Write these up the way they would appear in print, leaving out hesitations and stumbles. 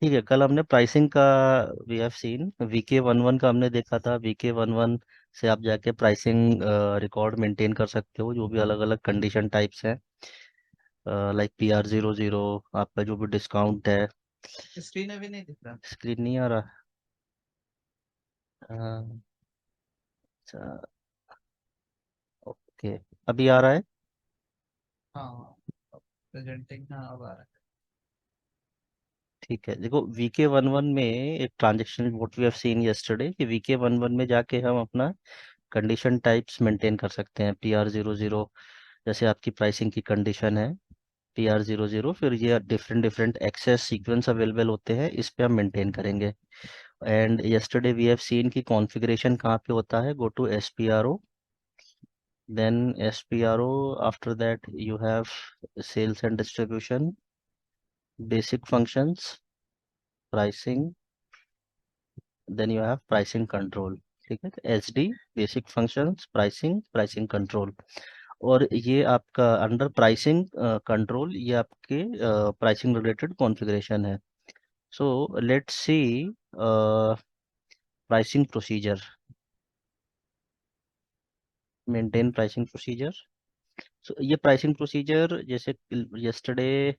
ठीक है, कल हमने प्राइसिंग का वी हैव सीन VK11 का हमने देखा था। VK11 से आप जाके प्राइसिंग रिकॉर्ड मेंटेन कर सकते हो, जो भी अलग अलग कंडीशन टाइप्स हैं, लाइक PR00, आपका जो भी डिस्काउंट है। स्क्रीन अभी नहीं दिख रहा। स्क्रीन नहीं आ रहा? अ, अच्छा, ओके, अभी आ रहा है। हाँ, प्रेजेंटिंग, हाँ अब आ रहा है। ठीक है, देखो VK11 में एक transaction what we have seen yesterday कि VK11 में जाके हम अपना कंडीशन टाइप्स मेंटेन कर सकते हैं। PR00 जैसे आपकी प्राइसिंग की कंडीशन है, PR00, फिर ये different different access sequence available होते हैं, इस पे हम मेंटेन करेंगे। And yesterday we have seen की कॉन्फ़िगरेशन कहाँ पे होता है। Go to SPRO, then SPRO, after that you have sales and distribution, basic functions, pricing, then you have pricing control. ठीक है, SD, basic functions, pricing, pricing control. और ये आपका अंडर प्राइसिंग कंट्रोल, ये आपके प्राइसिंग रिलेटेड कॉन्फ़िगरेशन है। So let's see pricing procedure, maintain pricing procedure. So ये pricing procedure जैसे यस्टरडे,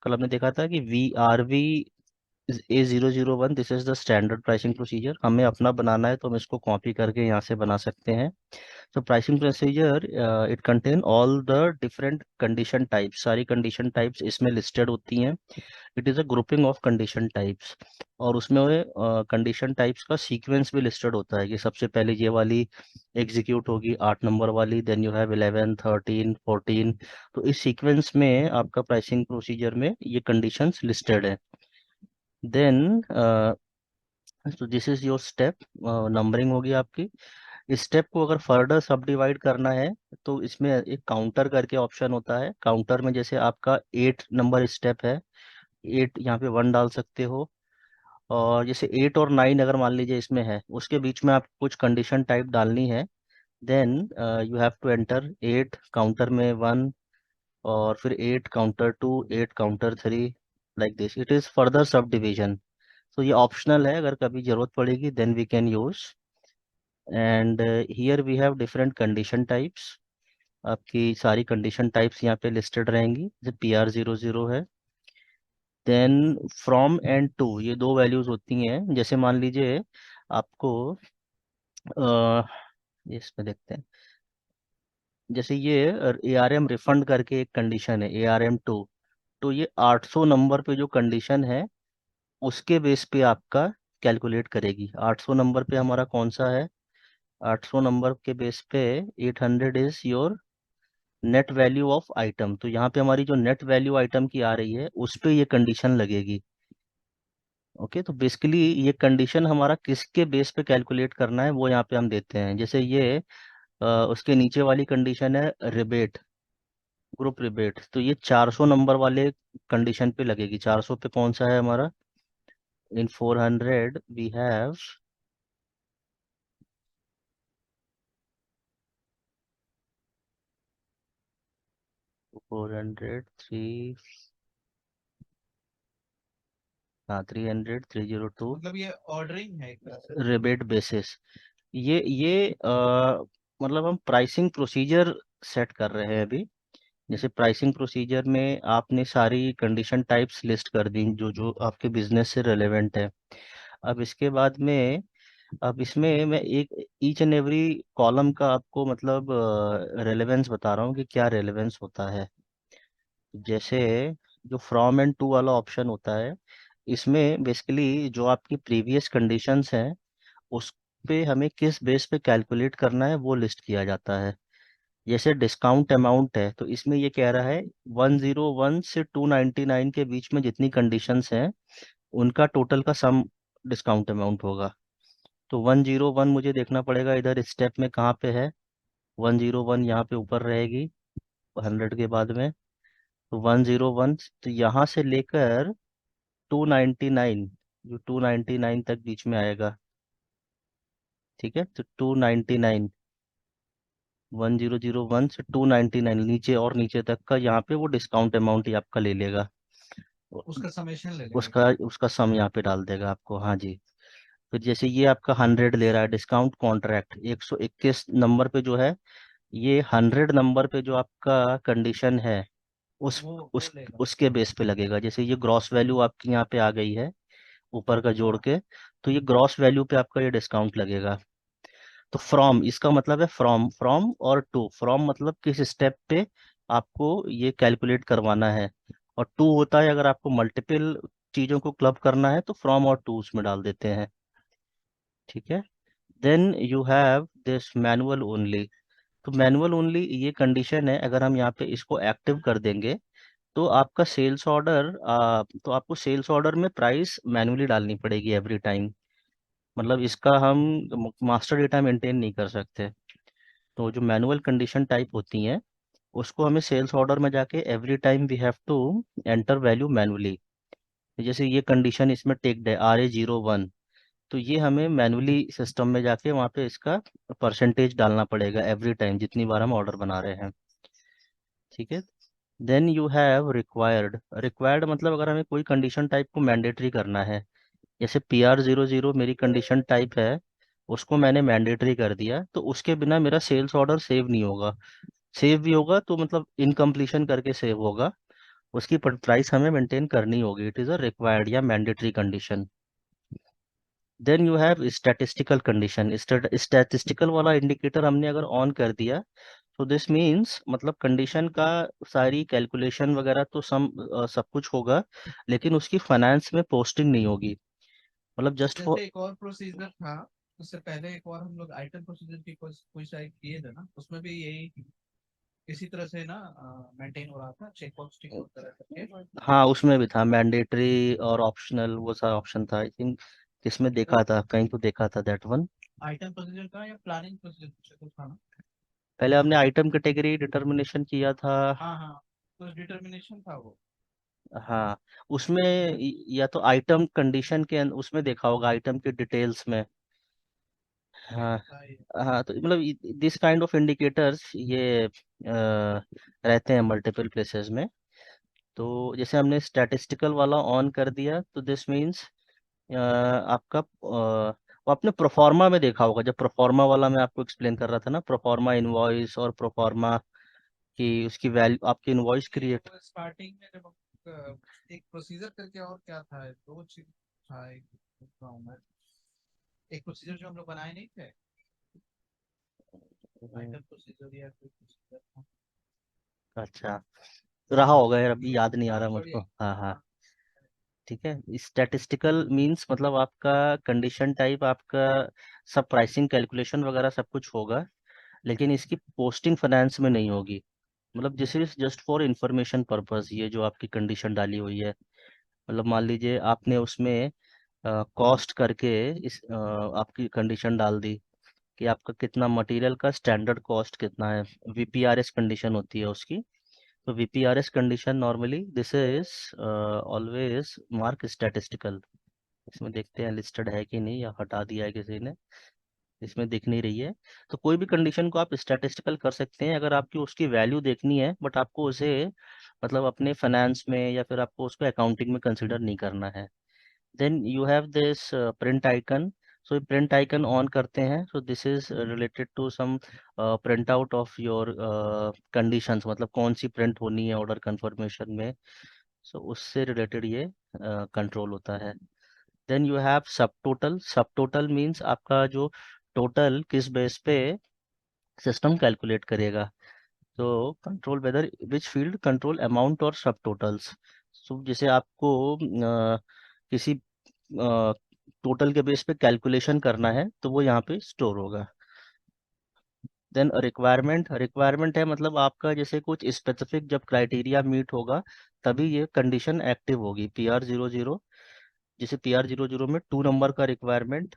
कल हमने देखा था कि VRV A001, this is the standard pricing procedure. हमें अपना बनाना है तो हम इसको कॉपी करके यहाँ से बना सकते हैं। तो pricing procedure, it contain all the different condition types, सारी कंडीशन टाइप्स इसमें लिस्टेड होती हैं। It is a grouping of condition types, और उसमें कंडीशन टाइप्स का सीक्वेंस भी लिस्टेड होता है कि सबसे पहले ये वाली एग्जीक्यूट होगी 8 नंबर वाली, देन यू हैव 11, 13, 14। तो इस सीक्वेंस में आपका प्राइसिंग प्रोसीजर में ये कंडीशंस लिस्टेड है। देन तो this is your step, numbering होगी आपकी। इस स्टेप को अगर फर्दर सब डिवाइड करना है तो इसमें एक काउंटर करके ऑप्शन होता है। काउंटर में जैसे आपका 8 नंबर स्टेप है, 8 यहाँ पे 1 डाल सकते हो। और जैसे 8 और 9 अगर मान लीजिए इसमें है, उसके बीच में आपको कुछ कंडीशन टाइप डालनी है। Then you have to enter 8 counter में 1, और फिर 8 counter 2, 8 counter 3, like this it is further sub division. तो ये ऑप्शनल है, अगर कभी जरूरत पड़ेगी then we can use. And here we have different condition types. आपकी सारी कंडीशन टाइप्स यहाँ पे लिस्टेड रहेंगी, जैसे PR00 है। देन फ्रॉम एंड टू, ये दो वैल्यूज होती हैं। जैसे मान लीजिए आपको इसमें देखते हैं, जैसे ये ARM रिफंड करके एक कंडीशन है, ARM 2। तो ये 800 नंबर पे जो कंडीशन है उसके बेस पे आपका कैलकुलेट करेगी। 800 नंबर पे हमारा कौन सा है, 800 नंबर के बेस पे 800 is your net value of item. तो यहाँ पे हमारी जो नेट वैल्यू आइटम की आ रही है उस पे ये कंडीशन लगेगी। ओके, तो बेसिकली ये कंडीशन हमारा किसके बेस पे कैलकुलेट करना है वो यहाँ पे हम देते हैं। जैसे ये उसके नीचे वाली कंडीशन है रिबेट, ग्रुप रिबेट, तो ये 400 नंबर वाले कंडीशन पे लगेगी। 400 पे कौन सा है हमारा, इन 400 वी हैव 403, हाँ 300, 302 मतलब ये ऑर्डरिंग है एक तरह से। Rebate basis. ये मतलब हम प्राइसिंग प्रोसीजर सेट कर रहे हैं अभी। जैसे प्राइसिंग प्रोसीजर में आपने सारी कंडीशन टाइप्स लिस्ट कर दी जो जो आपके बिजनेस से रेलेवेंट है। अब इसके बाद में, अब इसमें मैं एक ईच एंड एवरी कॉलम का आपको मतलब रेलेवेंस बता रहा हूँ कि क्या रेलेवेंस होता है। जैसे जो फ्रॉम एंड टू वाला ऑप्शन होता है, इसमें बेसिकली जो आपकी प्रीवियस कंडीशंस हैं उस पे हमें किस बेस पे कैलकुलेट करना है वो लिस्ट किया जाता है। जैसे डिस्काउंट अमाउंट है तो इसमें ये कह रहा है 101 से 299 के बीच में जितनी कंडीशंस हैं उनका टोटल का सम डिस्काउंट अमाउंट होगा। तो 101 मुझे देखना पड़ेगा इधर स्टेप में कहाँ पे है। 101 यहाँ पे ऊपर रहेगी 100 के बाद में। तो 101, तो यहाँ से लेकर 299, जो 299 तक बीच में आएगा। ठीक है, तो 299, 1001 से 299 नीचे और नीचे तक का यहाँ पे वो डिस्काउंट अमाउंट ही आपका ले लेगा। उसका समेशन ले लेगा उसका क्या? उसका सम यहाँ पे डाल देगा आपको, हाँ जी। फिर जैसे ये आपका 100 ले रहा है डिस्काउंट कॉन्ट्रैक्ट 121 नंबर पे जो है, ये 100 नंबर पे जो आपका कंडीशन है उस वो उस लेगा। उसके बेस पे लगेगा। जैसे ये ग्रॉस वैल्यू आपकी यहाँ पे आ गई है ऊपर का जोड़ हाँ के, तो ये ग्रॉस वैल्यू पे आपका ये डिस्काउंट लगेगा। तो फ्रॉम इसका मतलब है फ्रॉम, फ्रॉम और टू। फ्रॉम मतलब किस स्टेप पे आपको ये कैलकुलेट करवाना है, और टू होता है अगर आपको मल्टीपल चीजों को क्लब करना है तो फ्रॉम और टू उसमें डाल देते हैं। ठीक है। Then you have this manual only. तो मैनुअल ओनली ये कंडीशन है, अगर हम यहाँ पे इसको एक्टिव कर देंगे तो आपका सेल्स ऑर्डर, तो आपको सेल्स ऑर्डर में प्राइस मैनुअली डालनी पड़ेगी एवरी टाइम। मतलब इसका हम मास्टर डेटा मेंटेन नहीं कर सकते। तो जो मैनुअल कंडीशन टाइप होती हैं उसको हमें सेल्स ऑर्डर में जाके every time we have to enter value manually. जैसे ये कंडीशन इसमें टेक्ड है RA01, तो ये हमें मैनुअली सिस्टम में जाके वहाँ पे इसका परसेंटेज डालना पड़ेगा एवरी टाइम जितनी बार हम ऑर्डर बना रहे हैं। ठीक है। Then you have required. Required मतलब अगर हमें कोई कंडीशन टाइप को मैंडेटरी करना है, जैसे PR00 मेरी कंडीशन टाइप है, उसको मैंने मैंडेटरी कर दिया तो उसके बिना मेरा सेल्स ऑर्डर सेव नहीं होगा। सेव भी होगा तो मतलब इनकम्प्लीशन करके सेव होगा, उसकी प्राइस हमें मेंटेन करनी होगी। इट इज़ अ रिक्वायर्ड या mandatory condition. Then you have statistical condition. Statistical वाला इंडिकेटर हमने अगर ऑन कर दिया तो दिस मीन्स मतलब कंडीशन का सारी कैलकुलेशन वगैरह तो सब कुछ होगा, लेकिन उसकी फाइनेंस में पोस्टिंग नहीं होगी। मतलब जस्ट फॉर, जैसे एक और प्रोसीजर था, उससे पहले एक और हम लोग आइटम प्रोसीजर की कोई साइड किए थे ना, उसमें भी यही इसी तरह से ना मेंटेन हो रहा था, चेक बॉक्स टिक होता रहता करके। हाँ उसमें भी था मैंडेटरी और ऑप्शनल, वो सारा ऑप्शन था आई थिंक। किसमें देखा था, कहीं तो देखा था दैट वन। आइटम प्रोसीजर था या प्लानिंग प्रोसीजर कुछ था ना? पहले हमने आइटम कैटेगरी डिटर्मिनेशन किया था। हाँ हाँ, तो डिटर्मिनेशन था वो। हाँ उसमें या तो आइटम कंडीशन के उसमें देखा होगा आइटम के डिटेल्स में। हाँ। था ये। हाँ तो मतलब दिस काइंड ऑफ इंडिकेटर्स ये रहते हैं मल्टीपल प्लेसेस में। तो जैसे हमने स्टैटिस्टिकल वाला ऑन कर दिया तो दिस मीन्स आपका वो आपने प्रोफार्मा में देखा होगा, जब प्रोफार्मा वाला मैं आपको एक्सप्लेन कर रहा था ना, प्रोफार्मा इनवॉइस और प्रोफार्मा की उसकी वैल्यू आपकी इनवॉइस नहीं, क्रिएट। वो स्टार्टिंग में जब एक प्रोसीजर करके और क्या था, दो चीज था, एक लिख रहा हूँ मैं। एक प्रोसीजर जो हम लोग बनाए नहीं थे, आइटम प्रोसीजर या कोई प्रोसीजर था। अच्छा, रहा होगा यार, अभी याद नहीं आ हाँ रहा छोड़िए। मुझको। हाँ हाँ। हाँ, ठीक है। स्टैटिस्टिकल मींस मतलब आपका कंडीशन टाइप आपका सब प्राइसिंग कैलकुलेशन वगैरह सब कुछ होगा, लेकिन इसकी पोस्टिंग फाइनेंस में नहीं होगी। मतलब this is just for information purpose, ये जो आपकी कंडीशन डाली हुई है। मतलब मान लीजिए आपने उसमें कॉस्ट करके इस आपकी कंडीशन डाल दी कि आपका कितना मटेरियल का स्टैंडर्ड कॉस्ट कितना है। VPRS कंडीशन होती है उसकी। तो VPRS condition normally this is always mark statistical. इसमें देखते हैं लिस्टेड है कि नहीं या हटा दिया है किसी ने, इसमें दिख नहीं रही है। तो कोई भी कंडीशन को आप स्टैटिस्टिकल कर सकते हैं अगर आपकी उसकी वैल्यू देखनी है, बट आपको उसे मतलब अपने फाइनेंस में या फिर आपको उसको अकाउंटिंग में कंसिडर नहीं करना है। Then you have this print icon. So print icon on करते हैं, so this is related to some print out of your conditions, मतलब कौन सी प्रिंट होनी है ऑर्डर कंफर्मेशन में। सो उससे रिलेटेड ये कंट्रोल होता है। देन यू हैव सब टोटल। सब टोटल मीन्स आपका जो टोटल किस बेस पे सिस्टम कैलकुलेट करेगा। तो control whether which field control amount और सब टोटल्स। सो जैसे आपको किसी टोटल के बेस पे कैलकुलेशन करना है तो वो यहाँ पे स्टोर होगा। Then requirement. रिक्वायरमेंट है मतलब आपका जैसे कुछ स्पेसिफिक जब क्राइटेरिया मीट होगा तभी ये कंडीशन एक्टिव होगी। PR00, जैसे PR00 में 2 नंबर का रिक्वायरमेंट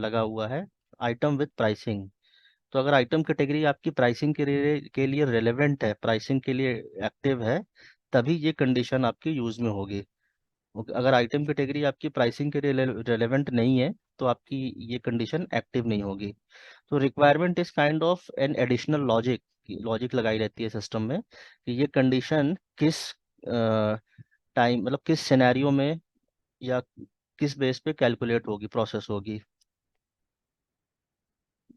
लगा हुआ है, आइटम विद प्राइसिंग। तो अगर आइटम कैटेगरी आपकी प्राइसिंग के लिए रेलेवेंट है, प्राइसिंग के लिए एक्टिव है, तभी ये कंडीशन आपकी यूज में होगी। अगर आइटम कैटेगरी आपकी प्राइसिंग के लिए रेलेवेंट नहीं है तो आपकी ये कंडीशन एक्टिव नहीं होगी। तो requirement is kind of an additional logic. Logic लगाई रहती है सिस्टम में कि ये कंडीशन किस टाइम मतलब किस सिनेरियो में या किस बेस पे कैलकुलेट होगी, प्रोसेस होगी।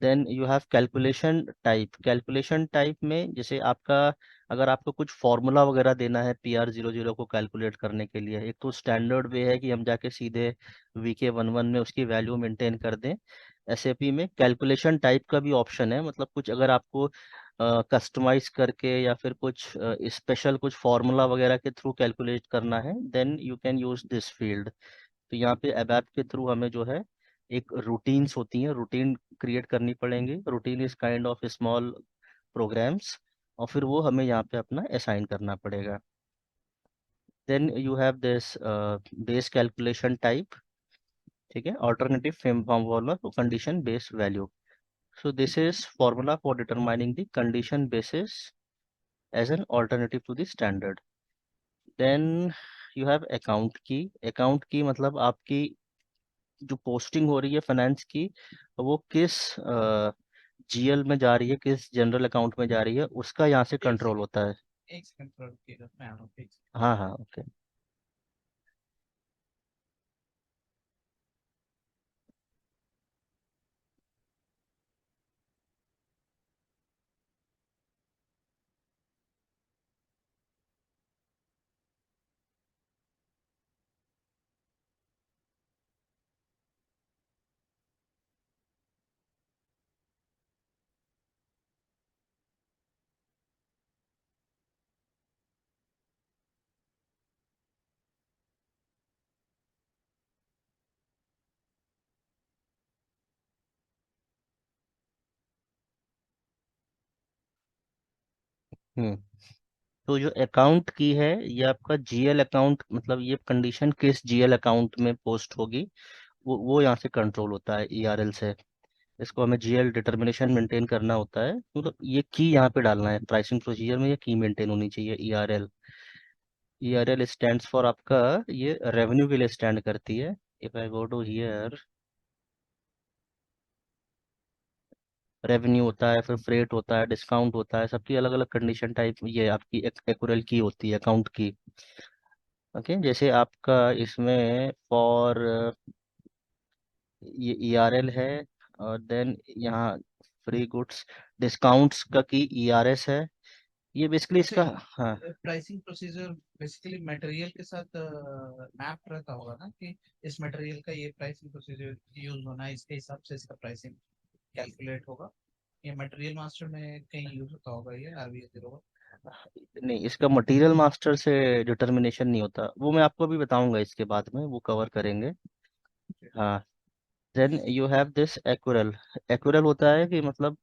Then you have calculation type में जैसे आपका, अगर आपको कुछ फॉर्मूला वगैरह देना है PR00 को कैलकुलेट करने के लिए, एक तो स्टैंडर्ड वे है कि हम जाके सीधे VK11 में उसकी वैल्यू मेंटेन कर दें। SAP में कैलकुलेशन टाइप का भी ऑप्शन है, मतलब कुछ अगर आपको कस्टमाइज करके या फिर कुछ स्पेशल कुछ फॉर्मूला वगैरह के थ्रू कैलकुलेट करना है, then you can use this field. तो यहाँ पे अबैप के थ्रू हमें जो है एक रूटीन्स होती हैं, रूटीन क्रिएट करनी पड़ेंगी। Routine is kind of small programs, और फिर वो हमें यहाँ पे अपना असाइन करना पड़ेगा। Then you have this base calculation type, ठीक है, alternative formula for condition based value. So this is formula for determining the condition basis as an alternative to the standard. Then you have account key. Account key मतलब आपकी जो posting हो रही है finance की, वो किस GL में जा रही है, किस जनरल अकाउंट में जा रही है, उसका यहाँ से कंट्रोल होता है। एक सेकंड थोड़ा रुकिएगा, मैं आ रहा हूँ, एक second। हाँ हाँ, ओके। हम्म। तो जो अकाउंट की है, ये आपका GL अकाउंट, मतलब ये कंडीशन किस GL अकाउंट में पोस्ट होगी, वो यहाँ से कंट्रोल होता है ERL से। इसको हमें GL डिटर्मिनेशन मेंटेन करना होता है, मतलब ये की यहाँ पे डालना है प्राइसिंग प्रोसीजर में, ये की मेंटेन होनी चाहिए ERL। ERL स्टैंड्स फॉर आपका, ये रेवेन्यू के लिए स्टैंड करती है। If I go to here, revenue होता है, फिर फ्रेट होता है, डिस्काउंट होता है, सबकी अलग अलग कंडीशन टाइप, ये आपकी एक्यूरल की होती है, अकाउंट की। ओके, जैसे आपका इसमें फॉर ये ERL है, और देन यहाँ फ्री गुड्स डिस्काउंट्स का की ERS है। ये बेसिकली अच्छा, इसका, हाँ। प्राइसिंग प्रोसीजर बेसिकली मटेरियल के साथ मैप रहता होगा ना, कि इस मटेरियल का ये प्राइसिंग प्रोसीजर यूज होना है, इसके हिसाब से इसका प्राइसिंग कैलकुलेट होगा। ये मटेरियल मास्टर में कहीं यूज होता होगा ये RVA 01। नहीं, इसका मटेरियल मास्टर से डिटर्मिनेशन नहीं होता, वो मैं आपको अभी बताऊंगा, इसके बाद में वो कवर करेंगे। हाँ। Then you have this accrual. Accrual होता है कि मतलब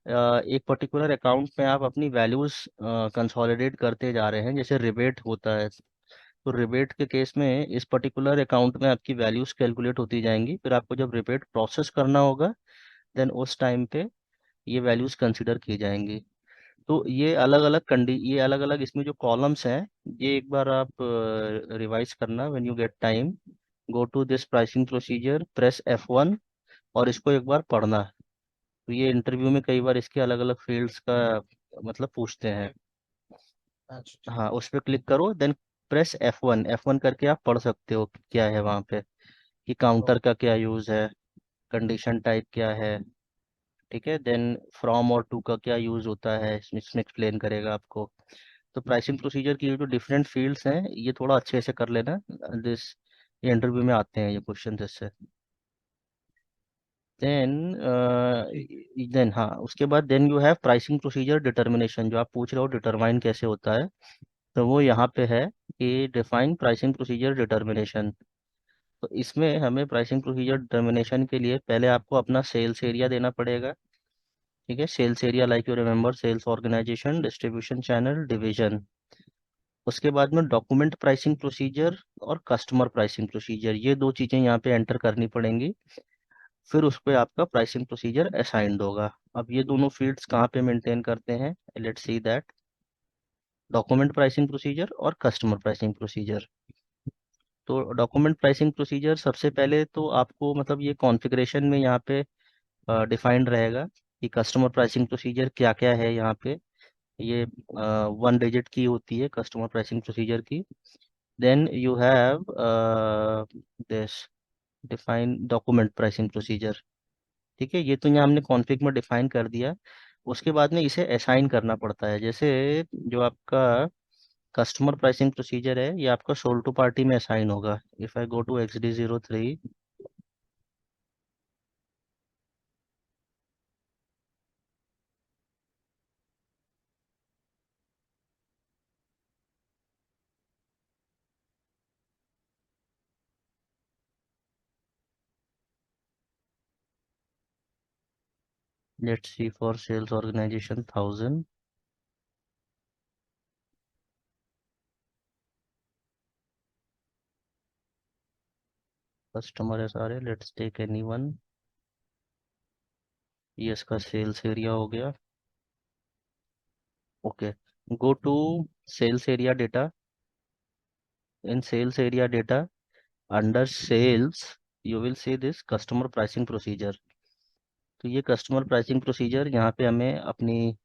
एक पर्टिकुलर अकाउंट में आप अपनी वैल्यूज कंसोलिडेट करते जा रहे हैं, जैसे रिबेट होता है। तो रिबेट के केस में इस पर्टिकुलर अकाउंट में आपकी वैल्यूज कैलकुलेट होती जाएंगी, फिर आपको जब रिबेट प्रोसेस करना होगा, देन उस टाइम पे ये वैल्यूज कंसिडर की जाएंगी। तो ये अलग अलग इसमें जो कॉलम्स हैं, ये एक बार आप रिवाइज करना when you get time. Go to this pricing procedure, press F1, और इसको एक बार पढ़ना। तो ये इंटरव्यू में कई बार इसके अलग अलग फील्ड्स का मतलब पूछते हैं। अच्छा ठीक हाँ, उस पर क्लिक करो, देन प्रेस F1 करके आप पढ़ सकते हो कि क्या है वहाँ पे, कि है। काउंटर का क्या यूज़ है, कंडीशन टाइप क्या है। ठीक है, देन फ्रॉम और टू का क्या यूज़ होता है, इसमें एक्सप्लेन करेगा आपको। तो प्राइसिंग प्रोसीजर की जो डिफरेंट फील्ड्स हैं, ये थोड़ा अच्छे से कर लेना। दिस ये इंटरव्यू में आते हैं ये क्वेश्चन इससे। देन ठीक है। देन हाँ, उसके बाद then you have pricing procedure determination, जो आप पूछ रहे हो डिटरमाइन कैसे होता है, तो वो यहाँ पे है कि डिफाइन प्राइसिंग प्रोसीजर डिटर्मिनेशन। तो इसमें हमें प्राइसिंग प्रोसीजर डिटर्मिनेशन के लिए पहले आपको अपना सेल्स एरिया देना पड़ेगा। ठीक है, sales area like you remember, sales organisation, distribution channel, division. उसके बाद में डॉक्यूमेंट प्राइसिंग प्रोसीजर और कस्टमर प्राइसिंग प्रोसीजर, ये दो चीज़ें यहाँ पे एंटर करनी पड़ेंगी। फिर उस पर आपका प्राइसिंग प्रोसीजर असाइंड होगा। अब ये दोनों फील्ड्स कहाँ पे मेंटेन करते हैं, let's see that. Document pricing procedure और कस्टमर प्राइसिंग प्रोसीजर। तो डॉक्यूमेंट प्राइसिंग प्रोसीजर सबसे पहले तो आपको मतलब ये कॉन्फ़िगरेशन में यहाँ पे डिफाइंड रहेगा कि कस्टमर प्राइसिंग प्रोसीजर क्या क्या है यहाँ पे। ये 1 डिजिट की होती है कस्टमर प्राइसिंग प्रोसीजर की। Then you have this define document pricing procedure. ठीक है, ये तो यहाँ हमने कॉन्फ़िग में डिफाइन कर दिया। उसके बाद में इसे असाइन करना पड़ता है। जैसे जो आपका कस्टमर प्राइसिंग प्रोसीजर है, ये आपका सोल्ड टू पार्टी में असाइन होगा। If I go to XD03, let's see for sales organisation 1000, customer है सारे, लेट्स टेक एनी वन। ये इसका सेल्स एरिया हो गया। Okay, go to sales area data. In sales area data, under sales, you will see this customer pricing procedure. तो ये customer pricing procedure, यहाँ पे हमें अपनी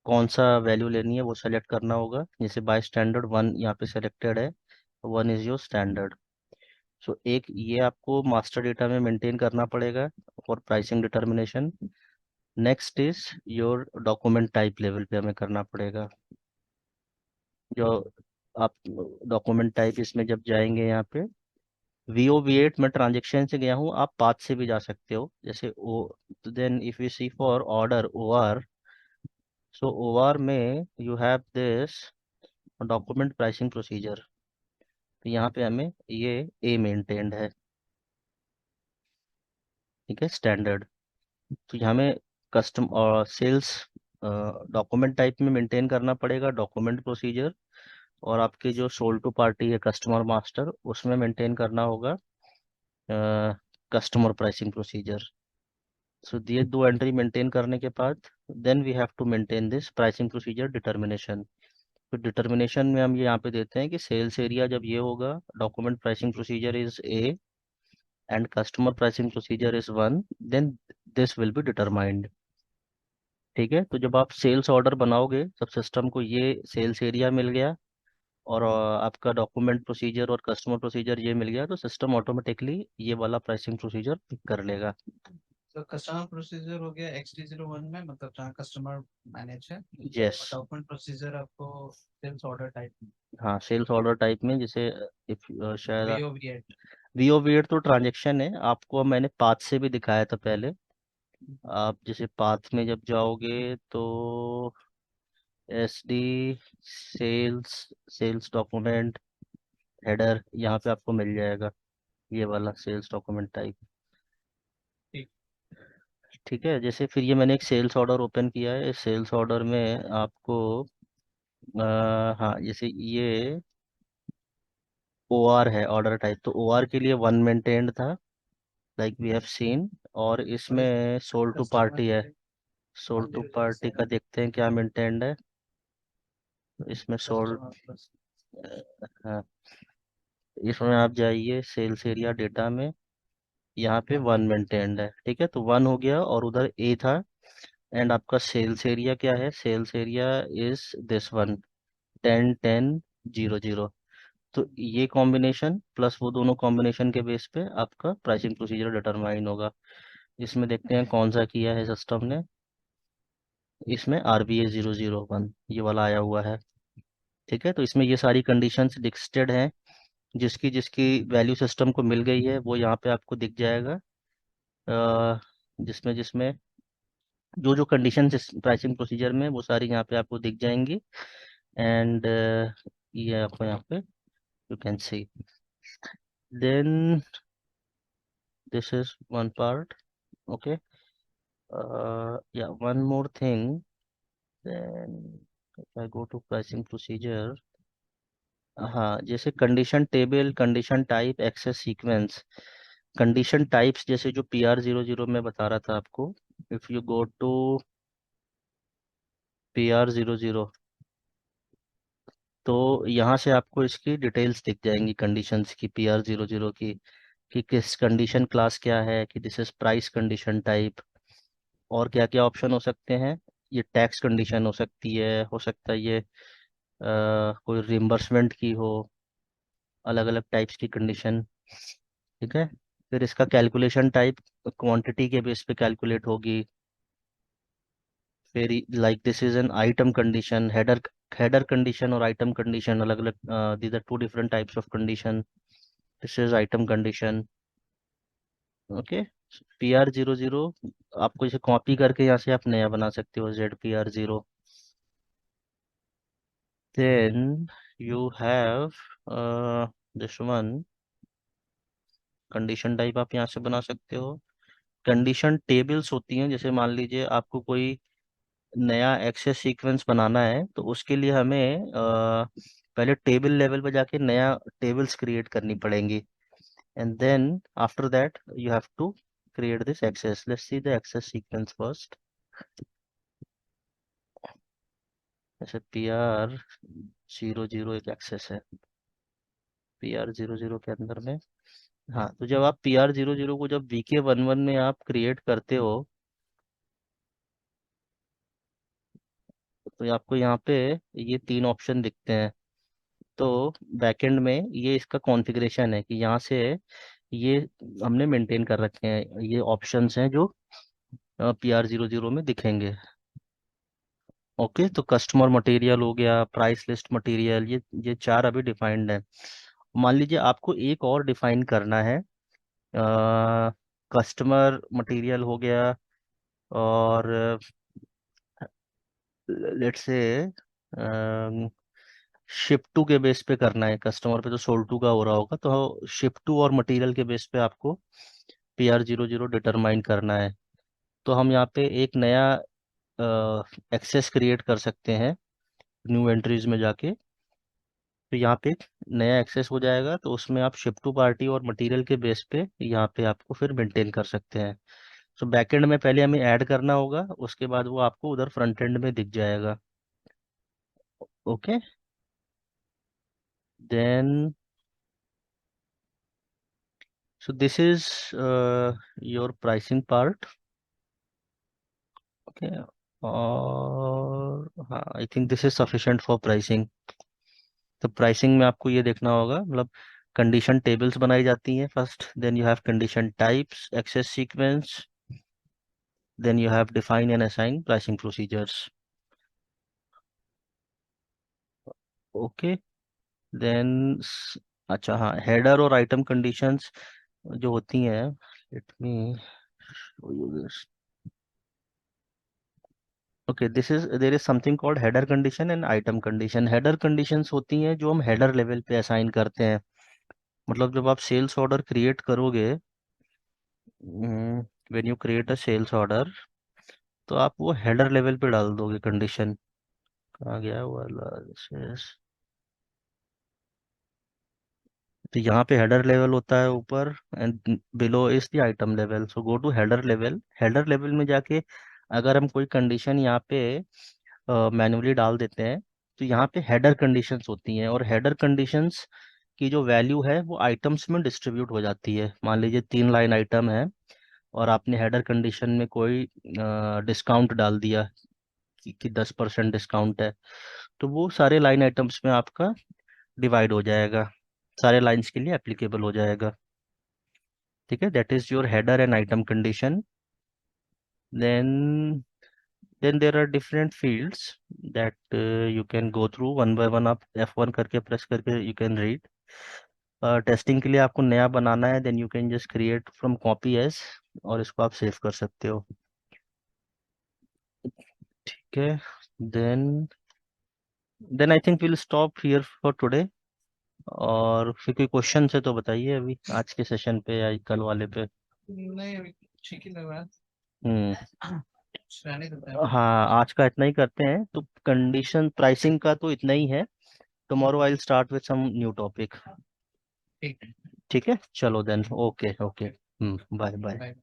कौन सा वैल्यू लेनी है वो सेलेक्ट करना होगा। जैसे बाय स्टैंडर्ड 1 यहाँ पे सेलेक्टेड है, 1 इज योर स्टैंडर्ड। सो एक ये आपको मास्टर डेटा में मेंटेन करना पड़ेगा for pricing determination. Next is your document type level पे हमें करना पड़ेगा। जो आप डॉक्यूमेंट टाइप इसमें जब जाएंगे यहाँ पे, VO V8 में ट्रांजेक्शन से गया हूँ, आप पाथ से भी जा सकते हो। जैसे ओ, तो then if you see for order OR, so OR में you have this document pricing procedure. तो यहाँ पे हमें ये ए मेंटेन्ड है। ठीक है, स्टैंडर्ड। तो यहाँ में कस्टम और सेल्स डॉक्यूमेंट टाइप में मेंटेन करना पड़ेगा डॉक्यूमेंट प्रोसीजर। और आपके जो सोल्ड टू पार्टी है कस्टमर मास्टर, उसमें मेंटेन करना होगा कस्टमर प्राइसिंग प्रोसीजर। सो ये दो एंट्री मेंटेन करने के बाद then we have to maintain this pricing procedure determination. तो डिटर्मिनेशन में हम ये यहाँ पे देते हैं कि सेल्स एरिया जब ये होगा, document pricing procedure is A and customer pricing procedure is 1, then this will be determined. ठीक है, तो जब आप सेल्स ऑर्डर बनाओगे, जब सिस्टम को ये सेल्स एरिया मिल गया और आपका डॉक्यूमेंट प्रोसीजर और कस्टमर प्रोसीजर ये मिल गया, तो सिस्टम ऑटोमेटिकली ये वाला प्राइसिंग प्रोसीजर पिक कर लेगा। तो कस्टमर प्रोसीजर हो गया XD01 में, मतलब जहाँ कस्टमर मैनेज है, यस। और डॉक्यूमेंट प्रोसीजर आपको सेल्स ऑर्डर टाइप में, हाँ, सेल्स ऑर्डर टाइप में, जैसे इफ शायद VO V8। VO V8 तो ट्रांजेक्शन है, आपको मैंने पाथ से भी दिखाया था पहले। आप जैसे पाथ में जब जाओगे तो SD sales, sales document header, यहाँ पे आपको मिल जाएगा ये वाला सेल्स डॉक्यूमेंट टाइप। ठीक। ठीक है, जैसे फिर ये मैंने एक सेल्स ऑर्डर ओपन किया है। इस सेल्स ऑर्डर में आपको हाँ, जैसे ये OR है ऑर्डर टाइप, तो OR के लिए 1 मेंटेन्ड था, लाइक वी हैव सीन। और और इस इसमें सोल्ड टू कस्टमर पार्टी है, के सोल्ड टू पार्टी 1007 का देखते हैं क्या मेंटेन्ड है। तो इसमें सोल्ड, कस्टमर प्लस। हाँ, इसमें आप जाइए सेल्स एरिया डेटा में, यहाँ पे 1 मेंटेन्ड है। ठीक है, तो 1 हो गया और उधर A था। एंड आपका सेल्स एरिया क्या है? Sales area is this one, 10 10 0 0। तो ये कॉम्बिनेशन प्लस वो दोनों कॉम्बिनेशन के बेस पे आपका प्राइसिंग प्रोसीजर डिटरमाइन होगा। इसमें देखते हैं कौन सा किया है सिस्टम ने। इसमें RBA 001 ये वाला आया हुआ है। ठीक है, तो इसमें ये सारी कंडीशंस लिस्टेड हैं। जिसकी जिसकी वैल्यू सिस्टम को मिल गई है वो यहाँ पे आपको दिख जाएगा। जिसमें जिसमें जो जो कंडीशन प्राइसिंग प्रोसीजर में, वो सारी यहाँ पे आपको दिख जाएंगी। एंड ये आपको यहाँ पे you can see. Then this is one part. Okay, yeah, one more thing, then if I go to pricing procedure, हाँ, जैसे condition table, condition type, access sequence. Condition types जैसे जो PR00 में बता रहा था आपको, if you go to PR00, तो यहाँ से आपको इसकी डिटेल्स दिख जाएंगी कंडीशंस की, PR00 की, कि किस कंडीशन क्लास क्या है, कि this is price condition type. और क्या क्या ऑप्शन हो सकते हैं? ये टैक्स कंडीशन हो सकती है, हो सकता है ये कोई रिम्बर्समेंट की हो, अलग अलग टाइप्स की कंडीशन, ठीक है। फिर इसका कैलकुलेशन टाइप क्वांटिटी के बेस पे कैलकुलेट होगी। फिर like this is an item condition, header header condition और आइटम कंडीशन अलग अलग, these are two different types of condition. This is item condition, okay. PR00 आपको इसे कॉपी करके यहाँ से आप नया बना सकते हो, ZPR0। Then you have this one, condition type आप यहाँ से बना सकते हो। कंडीशन टेबल्स होती हैं, जैसे मान लीजिए आपको कोई नया एक्सेस सीक्वेंस बनाना है तो उसके लिए हमें पहले टेबल लेवल पे जाके नया टेबल्स क्रिएट करनी पड़ेंगी, and then after that you have to create this access. Let's see the access sequence first. जैसे PR00 एक एक्सेस है, PR00 के अंदर में। हाँ, तो जब आप PR00 को जब VK11 में आप क्रिएट करते हो तो आपको यहाँ पे ये तीन ऑप्शन दिखते हैं। तो बैकएंड में ये इसका कॉन्फ़िगरेशन है कि यहाँ से ये हमने मेंटेन कर रखे हैं, ये ऑप्शंस हैं जो PR00 में दिखेंगे। ओके, तो कस्टमर मटेरियल हो गया, प्राइस लिस्ट मटेरियल, ये चार अभी डिफाइंड है। मान लीजिए आपको एक और डिफाइन करना है, कस्टमर मटेरियल हो गया, और लेट्स से शिप टू के बेस पे करना है, कस्टमर पे तो सोल्ड टू का हो रहा होगा, तो शिप टू और मटेरियल के बेस पे आपको PR00 डिटरमाइन करना है। तो हम यहाँ पे एक नया एक्सेस क्रिएट कर सकते हैं न्यू एंट्रीज में जाके। तो यहाँ पे एक नया एक्सेस हो जाएगा, तो उसमें आप शिप टू पार्टी और मटेरियल के बेस पे यहाँ पे आपको फिर मेंटेन कर सकते हैं। सो बैकएंड में पहले हमें ऐड करना होगा, उसके बाद वो आपको उधर फ्रंट एंड में दिख जाएगा। Okay, then so this is your pricing part, okay. और हाँ, I think this is sufficient for pricing. तो प्राइसिंग में आपको ये देखना होगा, मतलब कंडीशन टेबल्स बनाई जाती हैं first, then you have condition types, access sequence, then you have define and assign pricing procedures, okay. Then अच्छा हाँ, हेडर और आइटम कंडीशंस जो होती हैं, let me show you this. Okay, this is there is something called header condition and item condition. Header conditions होती हैं जो हम हेडर लेवल पे असाइन करते हैं, मतलब जब आप सेल्स ऑर्डर क्रिएट करोगे, when you create a sales order, तो आप वो हेडर लेवल पे डाल दोगे कंडीशन। कहाँ गया वो वाला, तो यहाँ पे हेडर लेवल होता है ऊपर, and below is the item level. So go to header level. Header level में जाके अगर हम कोई कंडीशन यहाँ पे मैन्युअली डाल देते हैं, तो यहाँ पे हेडर कंडीशंस होती हैं, और हेडर कंडीशंस की जो वैल्यू है वो आइटम्स में डिस्ट्रीब्यूट हो जाती है। मान लीजिए 3 लाइन आइटम है और आपने हेडर कंडीशन में कोई डिस्काउंट डाल दिया कि 10% डिस्काउंट है, तो वो सारे लाइन आइटम्स में आपका डिवाइड हो जाएगा, सारे लाइंस के लिए एप्लीकेबल हो जाएगा, ठीक है। That is your header and item condition. Then there are different fields that you can go through one by one. आप F1 करके प्रेस करके यू कैन रीड। टेस्टिंग के लिए आपको नया बनाना है, then you can just create from copy as, और इसको आप सेव कर सकते हो, ठीक है। Then then I think will stop here for today. और फिर कोई क्वेश्चन है तो बताइए अभी आज के सेशन पे या कल वाले पे। नहीं, अभी ठीक ही लग रहा हम्म, है। रहने देते हैं। हाँ, आज का इतना ही करते हैं, तो कंडीशन प्राइसिंग का तो इतना ही है। Tomorrow I will start with some new topic, ठीक है। ठीक है, चलो then, okay okay, bye bye. Bye.